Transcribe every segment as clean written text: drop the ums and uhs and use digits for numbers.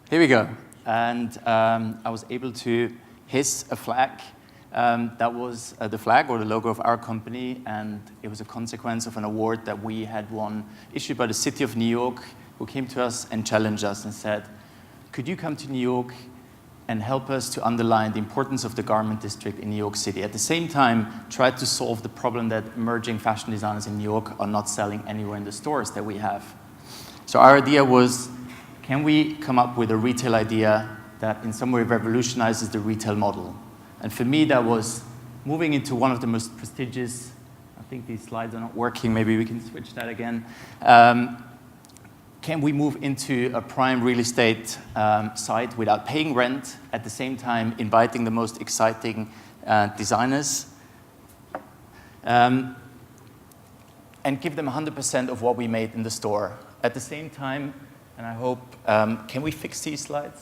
Here we go. And I was able to hiss a flag. That was the flag or the logo of our company, and it was a consequence of an award that we had won, issued by the city of New York, who came to us and challenged us and said, could you come to New York and help us to underline the importance of the garment district in New York City? At the same time, try to solve the problem that emerging fashion designers in New York are not selling anywhere in the stores that we have. So our idea was, can we come up with a retail idea that in some way revolutionizes the retail model? And for me, that was moving into one of the most prestigious, I think these slides are not working, maybe we can switch that again. Can we move into a prime real estate site without paying rent, at the same time inviting the most exciting designers, and give them 100% of what we made in the store? At the same time, and I hope, can we fix these slides?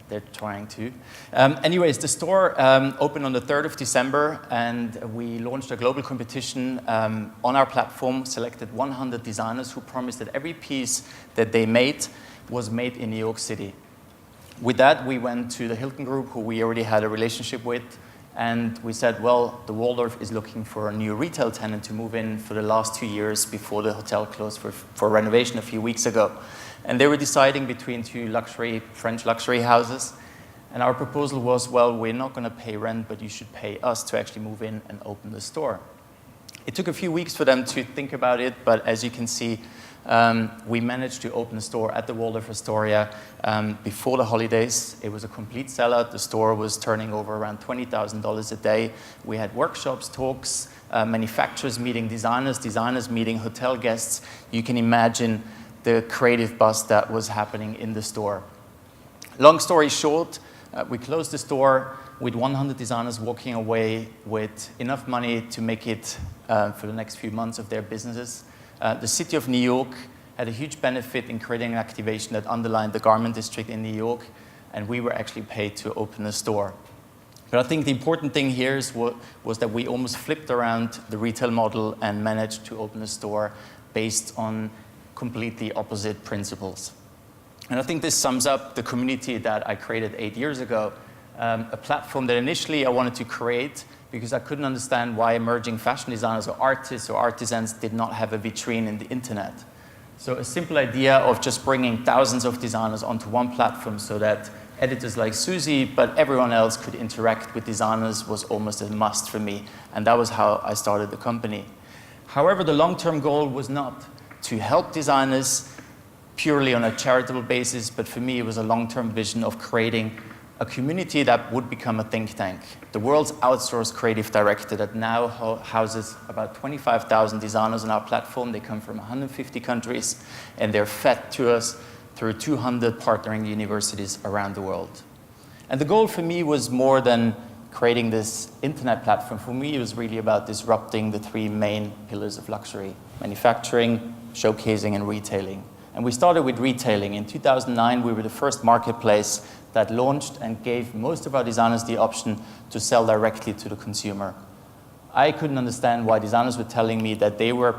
They're trying to. Anyways, the store opened on the 3rd of December, and we launched a global competition on our platform, selected 100 designers who promised that every piece that they made was made in New York City. With that, we went to the Hilton Group, who we already had a relationship with, and we said, well, the Waldorf is looking for a new retail tenant to move in for the last 2 years before the hotel closed for renovation a few weeks ago. And they were deciding between two French luxury houses. And our proposal was, well, we're not going to pay rent, but you should pay us to actually move in and open the store. It took a few weeks for them to think about it, but as you can see, we managed to open the store at the Waldorf Astoria before the holidays. It was a complete sellout. The store was turning over around $20,000 a day. We had workshops, talks, manufacturers meeting designers, designers meeting hotel guests. You can imagine the creative buzz that was happening in the store. Long story short, we closed the store with 100 designers walking away with enough money to make it for the next few months of their businesses. The city of New York had a huge benefit in creating an activation that underlined the garment district in New York, and we were actually paid to open the store. But I think the important thing here was that we almost flipped around the retail model and managed to open a store based on completely opposite principles. And I think this sums up the community that I created 8 years ago, a platform that initially I wanted to create because I couldn't understand why emerging fashion designers or artists or artisans did not have a vitrine in the internet. So a simple idea of just bringing thousands of designers onto one platform so that editors like Susie, but everyone else could interact with designers was almost a must for me. And that was how I started the company. However, the long-term goal was not to help designers purely on a charitable basis, but for me it was a long-term vision of creating a community that would become a think tank. The world's outsourced creative director that now houses about 25,000 designers on our platform. They come from 150 countries, and they're fed to us through 200 partnering universities around the world. And the goal for me was more than creating this internet platform. For me, it was really about disrupting the three main pillars of luxury: manufacturing, showcasing, and retailing. And we started with retailing. In 2009, we were the first marketplace that launched and gave most of our designers the option to sell directly to the consumer. I couldn't understand why designers were telling me that they were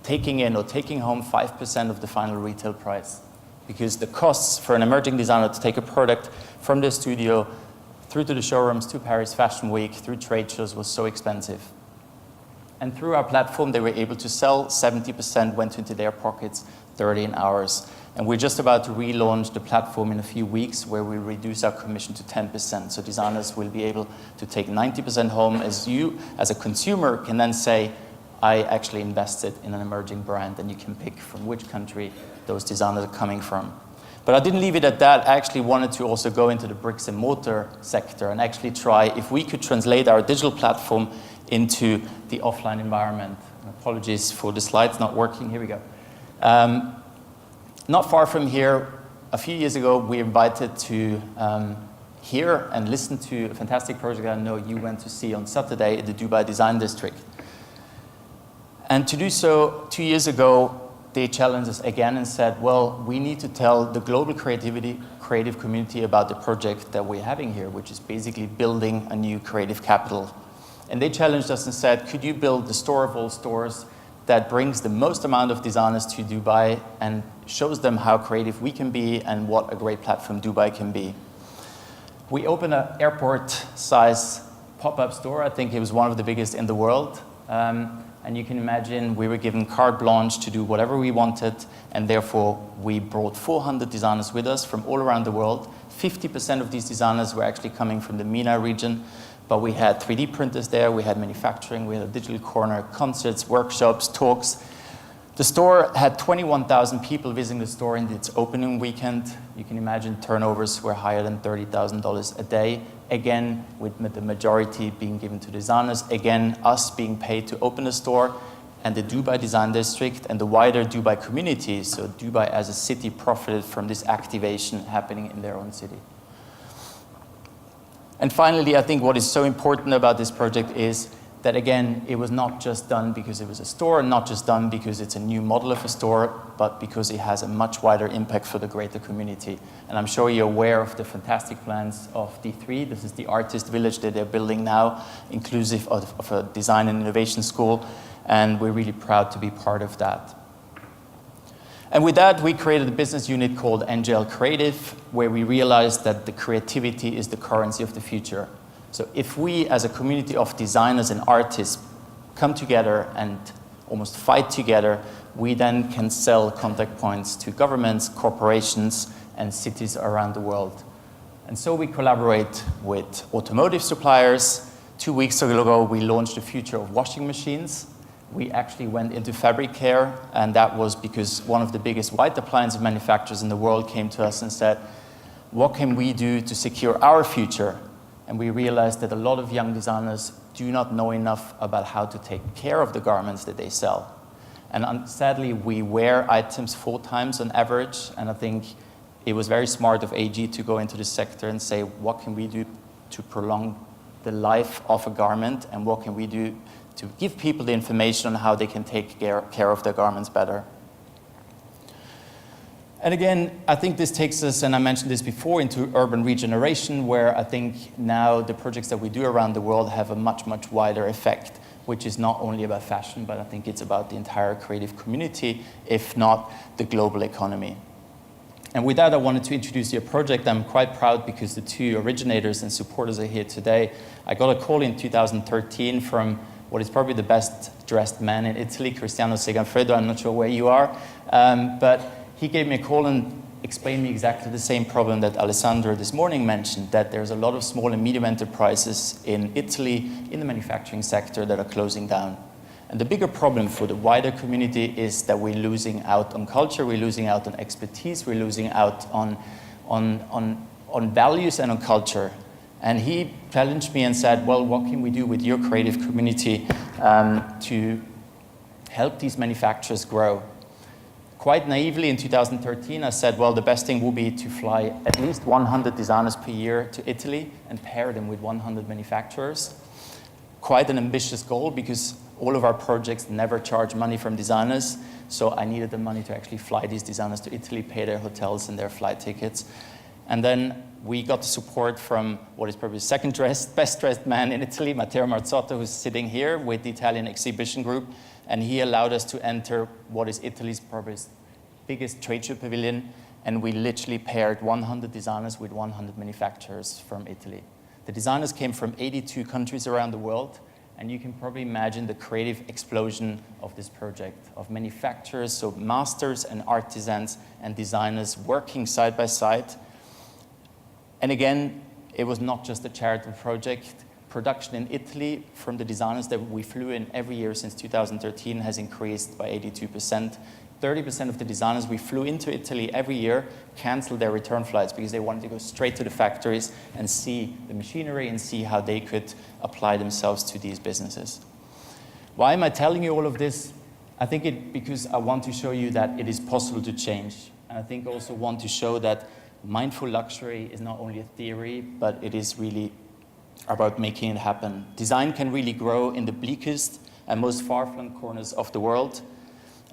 taking in or taking home 5% of the final retail price, because the costs for an emerging designer to take a product from their studio through to the showrooms, to Paris Fashion Week, through trade shows was so expensive. And through our platform, they were able to sell, 70% went into their pockets, 30 in ours. And we're just about to relaunch the platform in a few weeks, where we reduce our commission to 10%. So designers will be able to take 90% home, as you, as a consumer, can then say, I actually invested in an emerging brand, and you can pick from which country those designers are coming from. But I didn't leave it at that. I actually wanted to also go into the bricks and mortar sector and actually try if we could translate our digital platform into the offline environment. Apologies for the slides not working. Here we go. Not far from here, a few years ago, we were invited to hear and listen to a fantastic project I know you went to see on Saturday in the Dubai Design District. And to do so, 2 years ago, they challenged us again and said, well, we need to tell the global creative community about the project that we're having here, which is basically building a new creative capital. And they challenged us and said, could you build the store of all stores that brings the most amount of designers to Dubai and shows them how creative we can be and what a great platform Dubai can be. We opened an airport-size pop-up store. I think it was one of the biggest in the world. And you can imagine we were given carte blanche to do whatever we wanted, and therefore we brought 400 designers with us from all around the world. 50% of these designers were actually coming from the MENA region, but we had 3D printers there, we had manufacturing, we had a digital corner, concerts, workshops, talks. The store had 21,000 people visiting the store in its opening weekend. You can imagine turnovers were higher than $30,000 a day. Again, with the majority being given to designers. Again, us being paid to open the store, and the Dubai Design District and the wider Dubai community, so Dubai as a city profited from this activation happening in their own city. And finally, I think what is so important about this project is that, again, it was not just done because it was a store, not just done because it's a new model of a store, but because it has a much wider impact for the greater community. And I'm sure you're aware of the fantastic plans of D3. This is the artist village that they're building now, inclusive of a design and innovation school, and we're really proud to be part of that. And with that, we created a business unit called Angelle Creative, where we realized that the creativity is the currency of the future. So if we, as a community of designers and artists, come together and almost fight together, we then can sell contact points to governments, corporations, and cities around the world. And so we collaborate with automotive suppliers. 2 weeks ago, we launched the future of washing machines. We actually went into fabric care, and that was because one of the biggest white appliance manufacturers in the world came to us and said, what can we do to secure our future? And we realized that a lot of young designers do not know enough about how to take care of the garments that they sell. And sadly, we wear items 4 times on average, and I think it was very smart of AG to go into this sector and say, what can we do to prolong the life of a garment, and what can we do to give people the information on how they can take care of their garments better. And again, I think this takes us, and I mentioned this before, into urban regeneration, where I think now the projects that we do around the world have a much, much wider effect, which is not only about fashion, but I think it's about the entire creative community, if not the global economy. And with that, I wanted to introduce you a project. I'm quite proud because the 2 originators and supporters are here today. I got a call in 2013 from what is probably the best dressed man in Italy, Cristiano Seganfredo. I'm not sure where you are, but he gave me a call and explained me exactly the same problem that Alessandro this morning mentioned, that there's a lot of small and medium enterprises in Italy in the manufacturing sector that are closing down. And the bigger problem for the wider community is that we're losing out on culture, we're losing out on expertise, we're losing out on values and on culture. And he challenged me and said, well, what can we do with your creative community to help these manufacturers grow? Quite naively, in 2013, I said, well, the best thing will be to fly at least 100 designers per year to Italy and pair them with 100 manufacturers. Quite an ambitious goal, because all of our projects never charge money from designers, so I needed the money to actually fly these designers to Italy, pay their hotels and their flight tickets. And then we got the support from what is probably the second best dressed man in Italy, Matteo Marzotto, who's sitting here with the Italian exhibition group. And he allowed us to enter what is Italy's probably biggest trade show pavilion, and we literally paired 100 designers with 100 manufacturers from Italy. The designers came from 82 countries around the world, and you can probably imagine the creative explosion of this project, of manufacturers, so masters and artisans and designers working side by side. And again, it was not just a charitable project. Production in Italy from the designers that we flew in every year since 2013 has increased by 82%. 30% of the designers we flew into Italy every year canceled their return flights because they wanted to go straight to the factories and see the machinery and see how they could apply themselves to these businesses. Why am I telling you all of this? I think because I want to show you that it is possible to change. And I think also want to show that mindful luxury is not only a theory, but it is really about making it happen. Design can really grow in the bleakest and most far-flung corners of the world.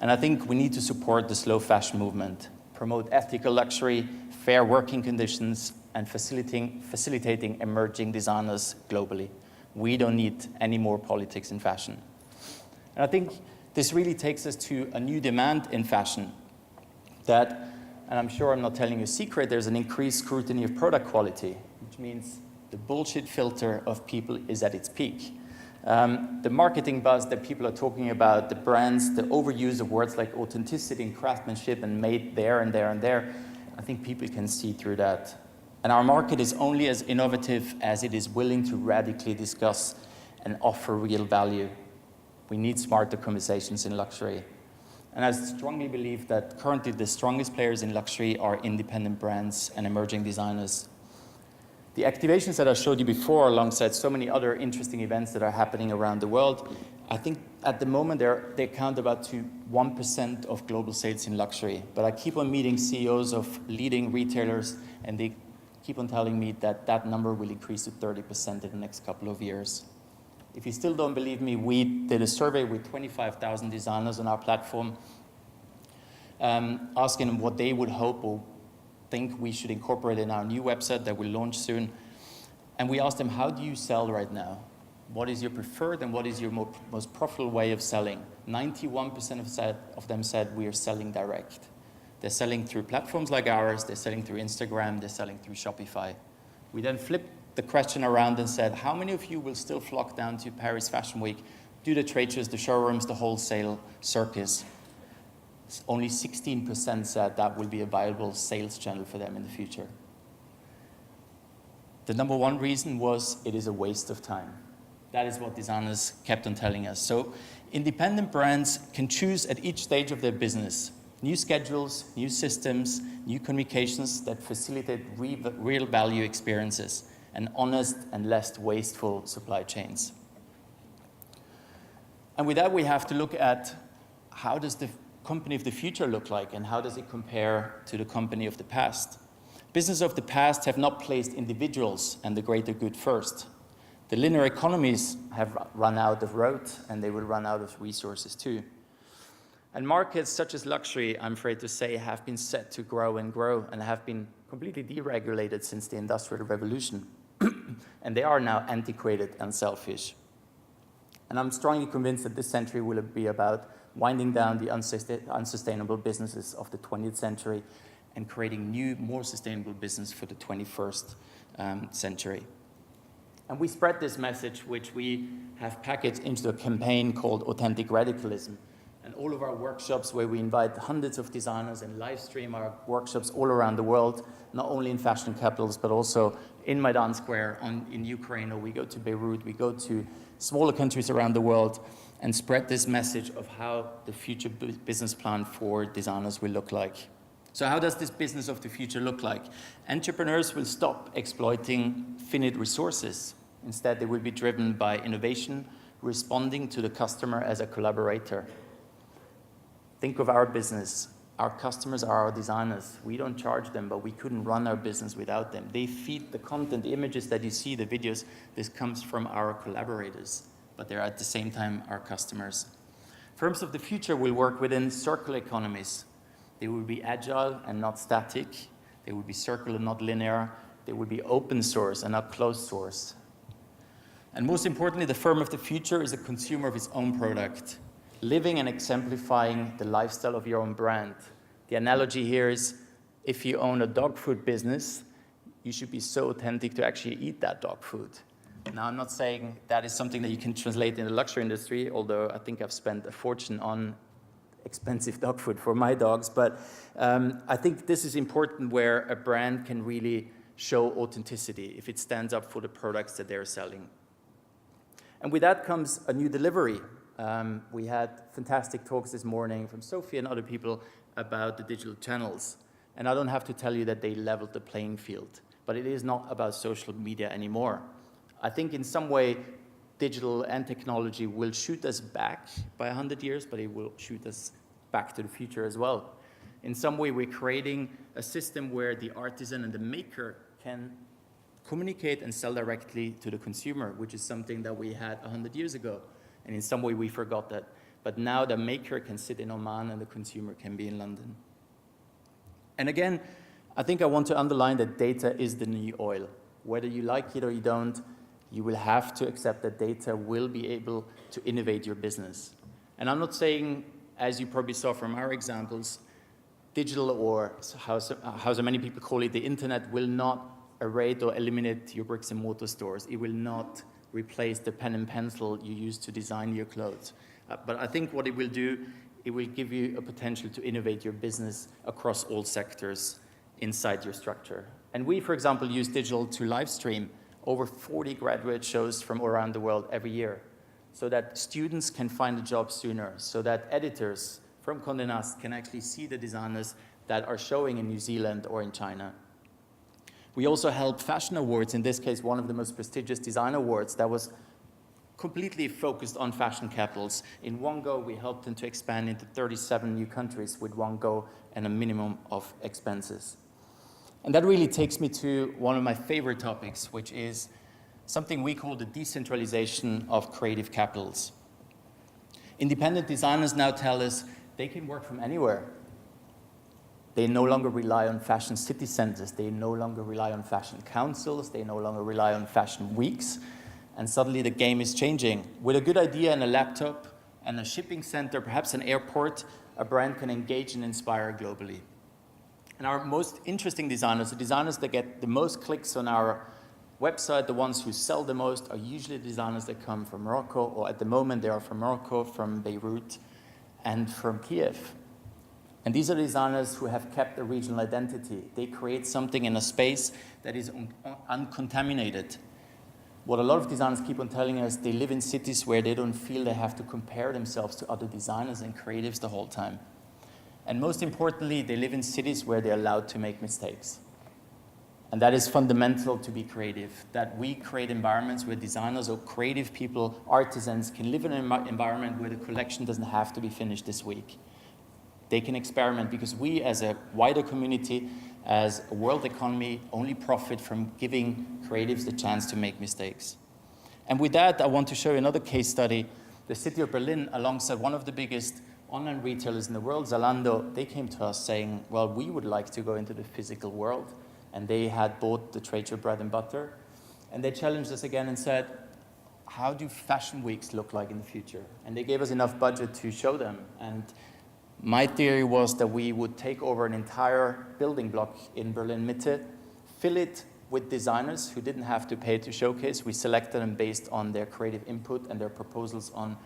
And I think we need to support the slow fashion movement, promote ethical luxury, fair working conditions, and facilitating emerging designers globally. We don't need any more politics in fashion. And I think This really takes us to a new demand in fashion that, and I'm sure I'm not telling you a secret, there's an increased scrutiny of product quality, which means the bullshit filter of people is at its peak. The marketing buzz that people are talking about, the brands, the overuse of words like authenticity and craftsmanship and made there and there and there, I think people can see through that. And our market is only as innovative as it is willing to radically discuss and offer real value. We need smarter conversations in luxury. And I strongly believe that currently the strongest players in luxury are independent brands and emerging designers. The activations that I showed you before, alongside so many other interesting events that are happening around the world, I think at the moment they account about to 1% of global sales in luxury. But I keep on meeting CEOs of leading retailers, and they keep on telling me that that number will increase to 30% in the next couple of years. If you still don't believe me, we did a survey with 25,000 designers on our platform, asking them what they would hope or think we should incorporate in our new website that will launch soon. And we asked them, how do you sell right now? What is your preferred and what is your most profitable way of selling? 91% of them said we are selling direct. They're selling through platforms like ours, they're selling through Instagram, they're selling through Shopify. We then flipped the question around and said, how many of you will still flock down to Paris Fashion Week, do the trade shows, the showrooms, the wholesale circus? Only 16% said that will be a viable sales channel for them in the future. The number one reason was it is a waste of time. That is what designers kept on telling us. So independent brands can choose at each stage of their business new schedules, new systems, new communications that facilitate real value experiences and honest and less wasteful supply chains. And with that, we have to look at how does the company of the future look like and how does it compare to the company of the past? Business of the past have not placed individuals and the greater good first. The linear economies have run out of road and they will run out of resources too. And markets such as luxury, I'm afraid to say, have been set to grow and grow and have been completely deregulated since the Industrial Revolution. And they are now antiquated and selfish. And I'm strongly convinced that this century will be about winding down the unsustainable businesses of the 20th century and creating new, more sustainable business for the 21st century. And we spread this message, which we have packaged into a campaign called Authentic Radicalism. And all of our workshops, where we invite hundreds of designers and live stream our workshops all around the world, not only in fashion capitals, but also in Maidan Square in Ukraine, or we go to Beirut, we go to smaller countries around the world and spread this message of how the future business plan for designers will look like. So how does this business of the future look like? Entrepreneurs will stop exploiting finite resources. Instead, they will be driven by innovation, responding to the customer as a collaborator. Think of our business. Our customers are our designers. We don't charge them, but we couldn't run our business without them. They feed the content, the images that you see, the videos. This comes from our collaborators, but they're at the same time our customers. Firms of the future will work within circular economies. They will be agile and not static. They will be circular, not linear. They will be open source and not closed source. And most importantly, the firm of the future is a consumer of its own product, living and exemplifying the lifestyle of your own brand. The analogy here is, if you own a dog food business, you should be so authentic to actually eat that dog food. Now, I'm not saying that is something that you can translate in the luxury industry, although I think I've spent a fortune on expensive dog food for my dogs. But I think this is important, where a brand can really show authenticity if it stands up for the products that they're selling. And with that comes a new delivery. We had fantastic talks this morning from Sophie and other people about the digital channels. And I don't have to tell you that they leveled the playing field, but it is not about social media anymore. I think in some way, digital and technology will shoot us back by 100 years, but it will shoot us back to the future as well. In some way, we're creating a system where the artisan and the maker can communicate and sell directly to the consumer, which is something that we had 100 years ago. And in some way, we forgot that. But now the maker can sit in Oman and the consumer can be in London. And again, I think I want to underline that data is the new oil. Whether you like it or you don't, you will have to accept that data will be able to innovate your business. And I'm not saying, as you probably saw from our examples, digital, or how so many people call it, the internet, will not erase or eliminate your bricks and mortar stores. It will not replace the pen and pencil you use to design your clothes. But I think what it will do, it will give you a potential to innovate your business across all sectors inside your structure. And we, for example, use digital to live stream over 40 graduate shows from around the world every year, so that students can find a job sooner, so that editors from Condé Nast can actually see the designers that are showing in New Zealand or in China. We also help fashion awards, in this case, one of the most prestigious design awards that was completely focused on fashion capitals. In one go, we helped them to expand into 37 new countries with one go and a minimum of expenses. And that really takes me to one of my favorite topics, which is something we call the decentralization of creative capitals. Independent designers now tell us they can work from anywhere. They no longer rely on fashion city centers. They no longer rely on fashion councils. They no longer rely on fashion weeks. And suddenly the game is changing. With a good idea and a laptop and a shipping center, perhaps an airport, a brand can engage and inspire globally. And our most interesting designers, the designers that get the most clicks on our website, the ones who sell the most, are usually designers that come from Morocco, or at the moment they are from Morocco, from Beirut, and from Kiev. And these are designers who have kept a regional identity. They create something in a space that is uncontaminated. What a lot of designers keep on telling us, they live in cities where they don't feel they have to compare themselves to other designers and creatives the whole time. And most importantly, they live in cities where they're allowed to make mistakes. And that is fundamental to be creative, that we create environments where designers or creative people, artisans, can live in an environment where the collection doesn't have to be finished this week. They can experiment, because we as a wider community, as a world economy, only profit from giving creatives the chance to make mistakes. And with that, I want to show you another case study. The city of Berlin, alongside one of the biggest online retailers in the world, Zalando, they came to us saying, well, we would like to go into the physical world. And they had bought the trade show Bread and Butter. And they challenged us again and said, how do fashion weeks look like in the future? And they gave us enough budget to show them. And my theory was that we would take over an entire building block in Berlin Mitte, fill it with designers who didn't have to pay to showcase. We selected them based on their creative input and their proposals on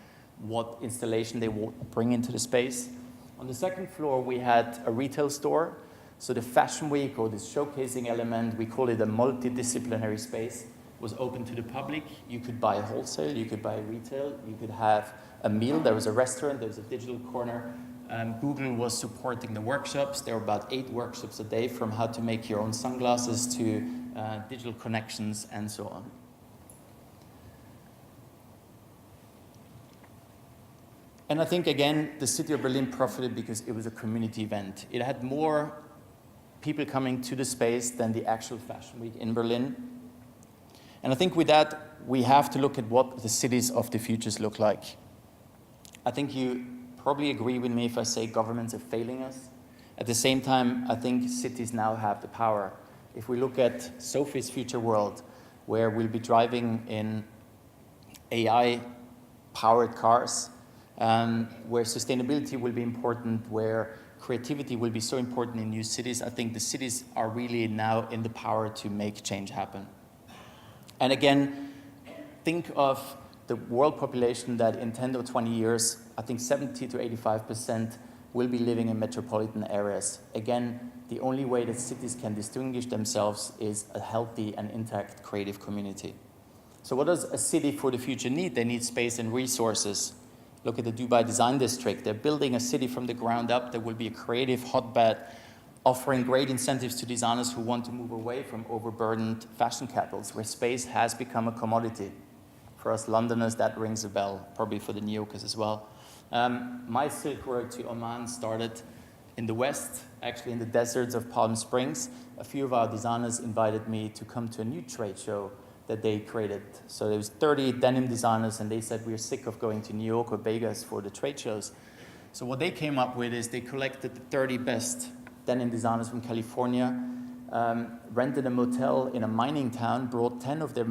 what installation they would bring into the space. On the second floor, we had a retail store. So the fashion week, or this showcasing element, we call it a multidisciplinary space, was open to the public. You could buy wholesale, you could buy retail, you could have a meal. There was a restaurant, there was a digital corner. Google was supporting the workshops. There were about 8 workshops a day, from how to make your own sunglasses to digital connections and so on. And I think, again, the city of Berlin profited because it was a community event. It had more people coming to the space than the actual fashion week in Berlin. And I think with that, we have to look at what the cities of the futures look like. I think you probably agree with me if I say governments are failing us. At the same time, I think cities now have the power. If we look at Sophie's future world, where we'll be driving in AI-powered cars, where sustainability will be important, where creativity will be so important in new cities, I think the cities are really now in the power to make change happen. And again, think of the world population that in 10 or 20 years, I think 70 to 85% will be living in metropolitan areas. Again, the only way that cities can distinguish themselves is a healthy and intact creative community. So what does a city for the future need? They need space and resources. Look at the Dubai Design District. They're building a city from the ground up that will be a creative hotbed, offering great incentives to designers who want to move away from overburdened fashion capitals, where space has become a commodity. For us Londoners, that rings a bell, probably for the New Yorkers as well. My Silk Road to Oman started in the West, actually in the deserts of Palm Springs. A few of our designers invited me to come to a new trade show that they created. So there was 30 denim designers, and they said, we're sick of going to New York or Vegas for the trade shows. So what they came up with is they collected the 30 best denim designers from California, rented a motel in a mining town, brought 10 of their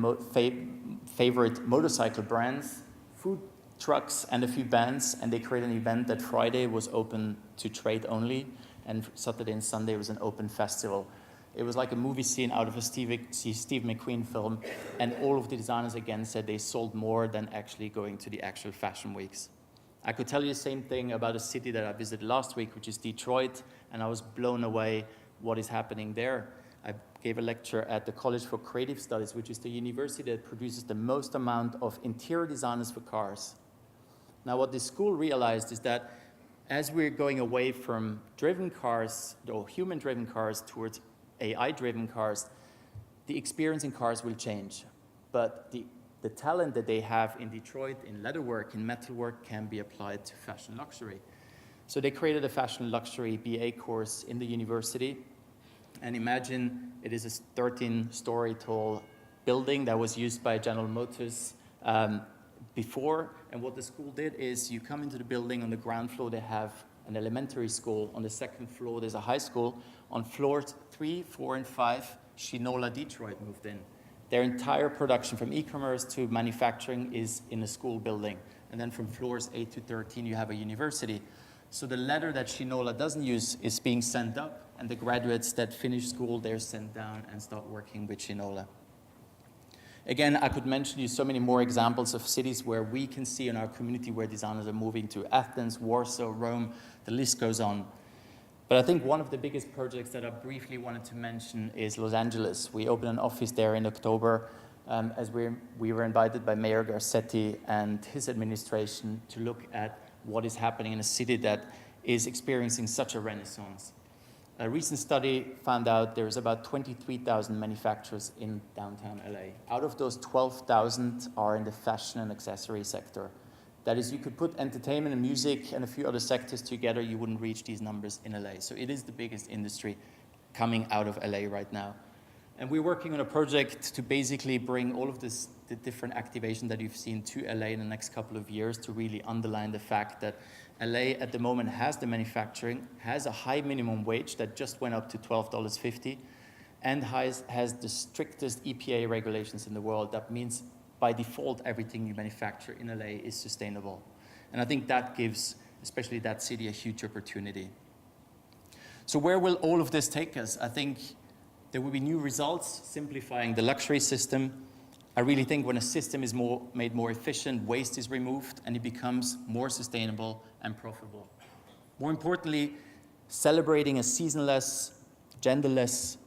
favorite motorcycle brands, food trucks and a few bands, and they created an event that Friday was open to trade only, and Saturday and Sunday was an open festival. It was like a movie scene out of a Steve McQueen film, and all of the designers again said they sold more than actually going to the actual fashion weeks. I could tell you the same thing about a city that I visited last week, which is Detroit, and I was blown away what is happening there. I gave a lecture at the College for Creative Studies, which is the university that produces the most amount of interior designers for cars. Now, what this school realized is that as we're going away from driven cars, or human-driven cars, towards AI-driven cars, the experience in cars will change. But the talent that they have in Detroit, in leatherwork, in metalwork, can be applied to fashion luxury. So they created a fashion luxury BA course in the university. And imagine it is a 13-story tall building that was used by General Motors before. And what the school did is you come into the building, on the ground floor they have an elementary school. On the second floor there's a high school. On floors 3, 4, and 5, Shinola Detroit moved in. Their entire production, from e-commerce to manufacturing, is in a school building. And then from floors 8 to 13 you have a university. So the leather that Shinola doesn't use is being sent up, and the graduates that finish school, they're sent down and start working with Shinola. Again, I could mention you so many more examples of cities where we can see in our community where designers are moving to: Athens, Warsaw, Rome, the list goes on. But I think one of the biggest projects that I briefly wanted to mention is Los Angeles. We opened an office there in October as we were invited by Mayor Garcetti and his administration to look at what is happening in a city that is experiencing such a renaissance. A recent study found out there's about 23,000 manufacturers in downtown LA. Out of those, 12,000 are in the fashion and accessory sector. That is, you could put entertainment and music and a few other sectors together, you wouldn't reach these numbers in LA. So it is the biggest industry coming out of LA right now. And we're working on a project to basically bring all of the different activation that you've seen to LA in the next couple of years, to really underline the fact that LA at the moment has the manufacturing, has a high minimum wage that just went up to $12.50, and has the strictest EPA regulations in the world. That means by default, everything you manufacture in LA is sustainable. And I think that gives, especially that city, a huge opportunity. So where will all of this take us? I think there will be new results, simplifying the luxury system. I really think when a system is made more efficient, waste is removed, and it becomes more sustainable and profitable. More importantly, celebrating a seasonless, genderless,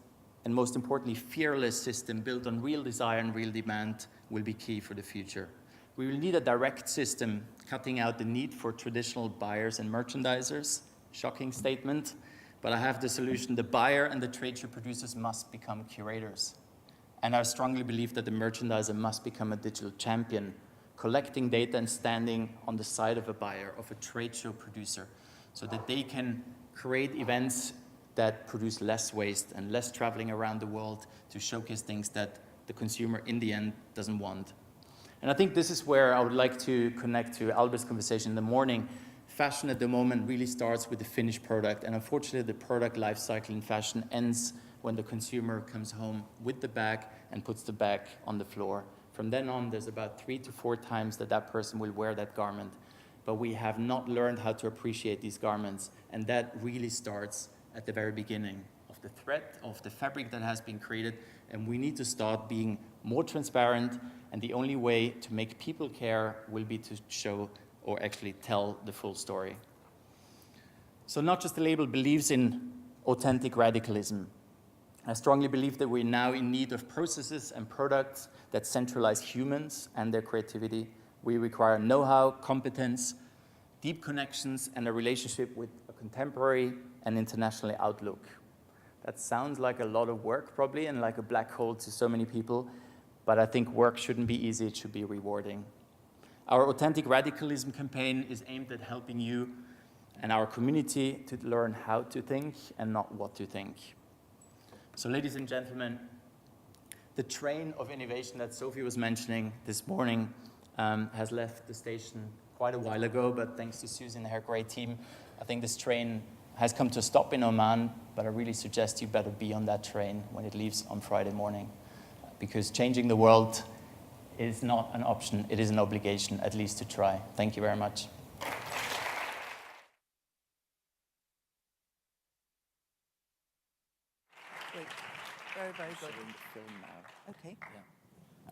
and most importantly, fearless system built on real desire and real demand will be key for the future. We will need a direct system, cutting out the need for traditional buyers and merchandisers. Shocking statement, but I have the solution. The buyer and the trade show producers must become curators. And I strongly believe that the merchandiser must become a digital champion, collecting data and standing on the side of a buyer, of a trade show producer, so that they can create events that produce less waste and less traveling around the world to showcase things that the consumer in the end doesn't want. And I think this is where I would like to connect to Albert's conversation in the morning. Fashion at the moment really starts with the finished product, and unfortunately the product life cycle in fashion ends when the consumer comes home with the bag and puts the bag on the floor. From then on, there's about 3 to 4 times that person will wear that garment. But we have not learned how to appreciate these garments, and that really starts at the very beginning of the thread, of the fabric that has been created, and we need to start being more transparent, and the only way to make people care will be to show or actually tell the full story. So Not Just a Label believes in authentic radicalism. I strongly believe that we're now in need of processes and products that centralize humans and their creativity. We require know-how, competence, deep connections, and a relationship with a contemporary and international outlook. That sounds like a lot of work probably, and like a black hole to so many people, but I think work shouldn't be easy, it should be rewarding. Our Authentic Radicalism campaign is aimed at helping you and our community to learn how to think and not what to think. So ladies and gentlemen, the train of innovation that Sophie was mentioning this morning has left the station quite a while ago, but thanks to Susan and her great team, I think this train has come to a stop in Oman, but I really suggest you better be on that train when it leaves on Friday morning, because changing the world It is not an option, it is an obligation, at least to try. Thank you very much. Great. Very, very good. Okay.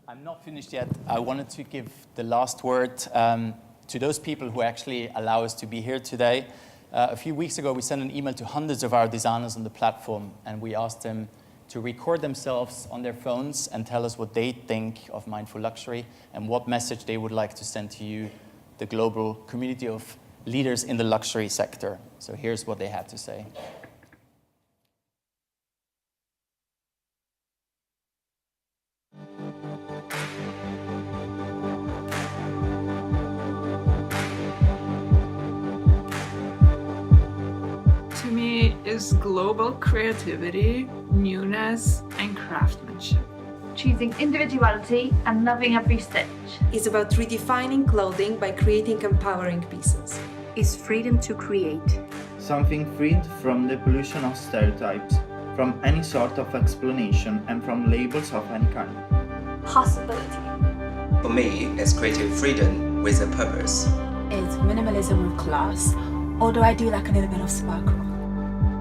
I'm not finished yet. I wanted to give the last word to those people who actually allow us to be here today. A few weeks ago, we sent an email to hundreds of our designers on the platform, and we asked them to record themselves on their phones and tell us what they think of mindful luxury and what message they would like to send to you, the global community of leaders in the luxury sector. So here's what they had to say. To me, is global creativity, newness, and craftsmanship. Choosing individuality and loving every stitch. It's about redefining clothing by creating empowering pieces. Is freedom to create. Something freed from the pollution of stereotypes, from any sort of explanation, and from labels of any kind. Possibility. For me, it's creative freedom with a purpose. It's minimalism with class, or do I do like a little bit of sparkle?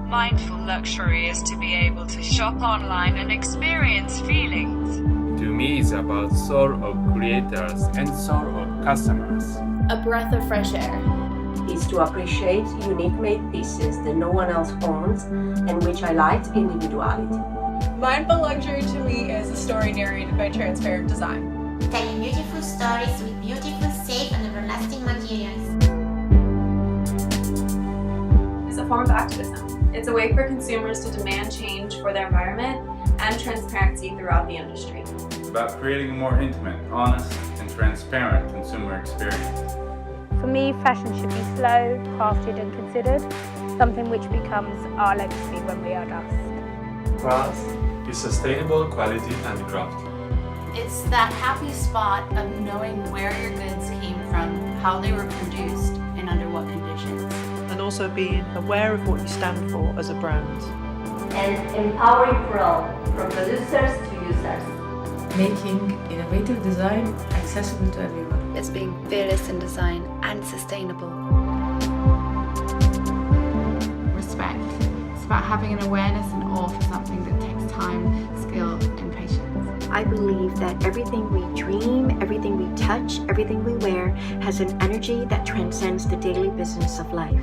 Mindful luxury is to be able to shop online and experience feelings. To me, it's about soul of creators and soul of customers. A breath of fresh air. Is to appreciate unique made pieces that no one else owns and which highlight individuality. Mindful luxury to me is a story narrated by transparent design. Telling beautiful stories with beautiful, safe and everlasting materials. It's a form of activism. It's a way for consumers to demand change for their environment and transparency throughout the industry. It's about creating a more intimate, honest, and transparent consumer experience. For me, fashion should be slow, crafted and considered, something which becomes our legacy when we are dust. For us, it's sustainable quality and craft. It's that happy spot of knowing where your goods came from, how they were produced, and under what conditions. And also being aware of what you stand for as a brand. And empowering for all, from producers to users. Making innovative design accessible to everyone. It's being fearless in design and sustainable. Respect. It's about having an awareness and awe for something that takes time, skill, and patience. I believe that everything we dream, everything we touch, everything we wear has an energy that transcends the daily business of life.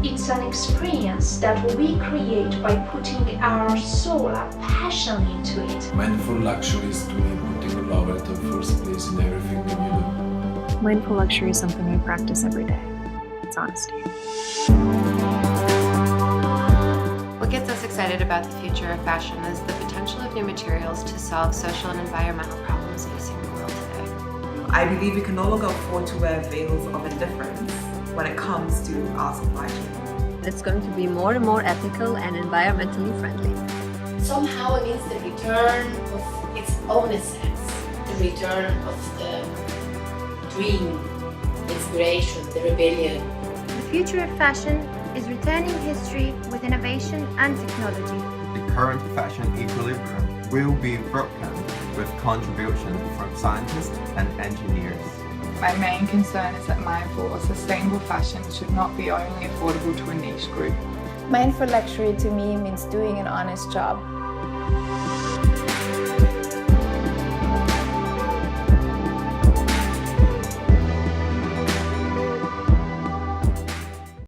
It's an experience that we create by putting our soul, our passion into it. Mindful luxury is to me putting love at the first place in everything that you do. Mindful luxury is something I practice every day. It's honesty. What gets us excited about the future of fashion is the potential of new materials to solve social and environmental problems facing the world today. I believe we can no longer afford to wear veils of indifference when it comes to our supply chain. It's going to be more and more ethical and environmentally friendly. Somehow it means the return of its own essence, the return of the dream, inspiration, the rebellion. The future of fashion is returning history with innovation and technology. The current fashion equilibrium will be broken with contributions from scientists and engineers. My main concern is that mindful or sustainable fashion should not be only affordable to a niche group. Mindful luxury to me means doing an honest job